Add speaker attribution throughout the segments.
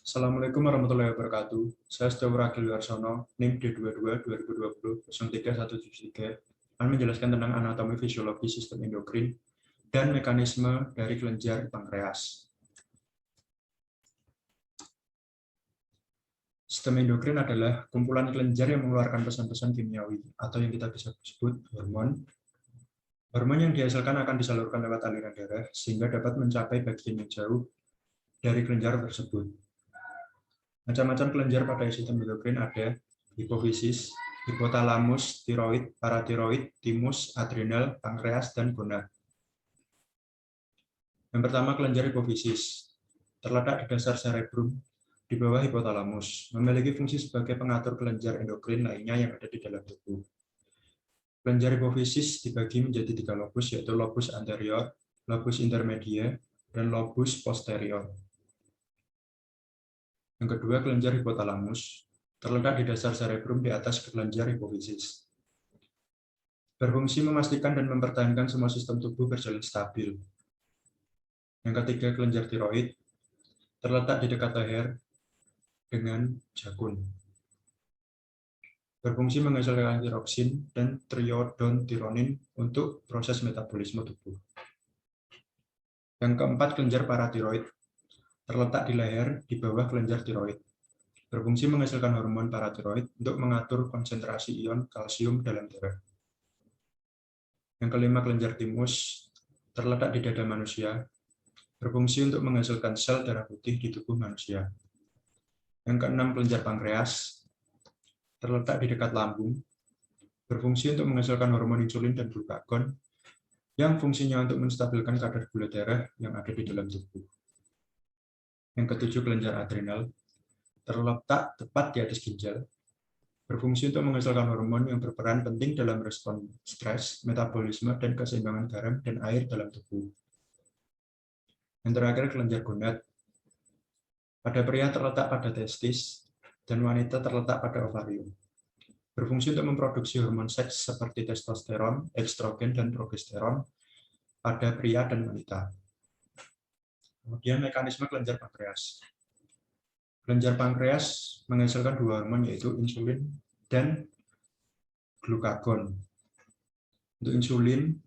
Speaker 1: Assalamualaikum warahmatullahi wabarakatuh. Saya Setia Wakil Warsono, NIM D22-2020-03173, akan menjelaskan tentang anatomi fisiologi sistem endokrin dan mekanisme dari kelenjar pankreas. Sistem endokrin adalah kumpulan kelenjar yang mengeluarkan pesan-pesan kimiawi atau yang kita bisa sebut hormon. Hormon yang dihasilkan akan disalurkan lewat aliran darah sehingga dapat mencapai bagian yang jauh dari kelenjar tersebut. Macam-macam kelenjar pada sistem endokrin ada hipofisis, hipotalamus, tiroid, paratiroid, timus, adrenal, pankreas, dan gonad. Yang pertama, kelenjar hipofisis. Terletak di dasar cerebrum di bawah hipotalamus, memiliki fungsi sebagai pengatur kelenjar endokrin lainnya yang ada di dalam tubuh. Kelenjar hipofisis dibagi menjadi 3 lobus, yaitu lobus anterior, lobus intermedia, dan lobus posterior. Yang kedua, kelenjar hipotalamus, terletak di dasar cerebrum di atas kelenjar hipofisis. Berfungsi memastikan dan mempertahankan semua sistem tubuh berjalan stabil. Yang ketiga, kelenjar tiroid, terletak di dekat leher dengan jakun. Berfungsi menghasilkan tiroksin dan triiodontironin untuk proses metabolisme tubuh. Yang keempat, kelenjar paratiroid, terletak di leher di bawah kelenjar tiroid. Berfungsi menghasilkan hormon paratiroid untuk mengatur konsentrasi ion kalsium dalam darah. Yang kelima, kelenjar timus, terletak di dada manusia, berfungsi untuk menghasilkan sel darah putih di tubuh manusia. Yang keenam, kelenjar pankreas, terletak di dekat lambung, berfungsi untuk menghasilkan hormon insulin dan glukagon, yang fungsinya untuk menstabilkan kadar gula darah yang ada di dalam tubuh. Yang ketujuh, kelenjar adrenal, terletak tepat di atas ginjal, berfungsi untuk menghasilkan hormon yang berperan penting dalam respon stres, metabolisme, dan keseimbangan garam dan air dalam tubuh. Yang terakhir, kelenjar gonad. Pada pria terletak pada testis, dan wanita terletak pada ovarium. Berfungsi untuk memproduksi hormon seks seperti testosteron, estrogen, dan progesteron pada pria dan wanita. Kemudian mekanisme kelenjar pankreas. Kelenjar pankreas menghasilkan 2 hormon, yaitu insulin dan glukagon. Untuk insulin,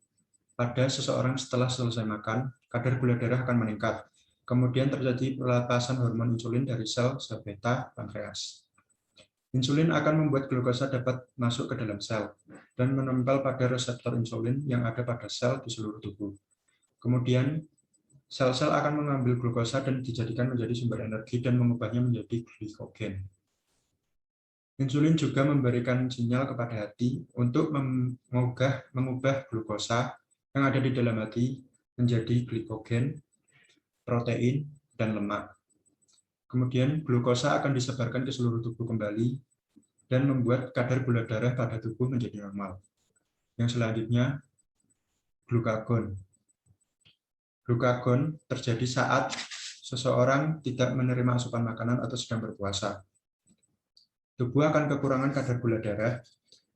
Speaker 1: pada seseorang setelah selesai makan, kadar gula darah akan meningkat. Kemudian terjadi pelepasan hormon insulin dari sel beta pankreas. Insulin akan membuat glukosa dapat masuk ke dalam sel dan menempel pada reseptor insulin yang ada pada sel di seluruh tubuh. Kemudian, sel-sel akan mengambil glukosa dan dijadikan menjadi sumber energi dan mengubahnya menjadi glikogen. Insulin juga memberikan sinyal kepada hati untuk mengubah glukosa yang ada di dalam hati menjadi glikogen, protein, dan lemak. Kemudian glukosa akan disebarkan ke seluruh tubuh kembali dan membuat kadar gula darah pada tubuh menjadi normal. Yang selanjutnya, glukagon. Glukagon terjadi saat seseorang tidak menerima asupan makanan atau sedang berpuasa. Tubuh akan kekurangan kadar gula darah,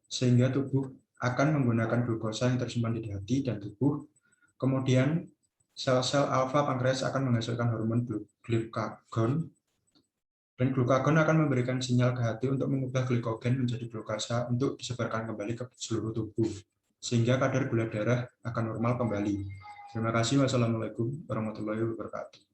Speaker 1: sehingga tubuh akan menggunakan glukosa yang tersimpan di hati dan tubuh. Kemudian, sel-sel alfa pankreas akan menghasilkan hormon glukagon, dan glukagon akan memberikan sinyal ke hati untuk mengubah glikogen menjadi glukosa untuk disebarkan kembali ke seluruh tubuh, sehingga kadar gula darah akan normal kembali. Terima kasih. Wassalamualaikum warahmatullahi wabarakatuh.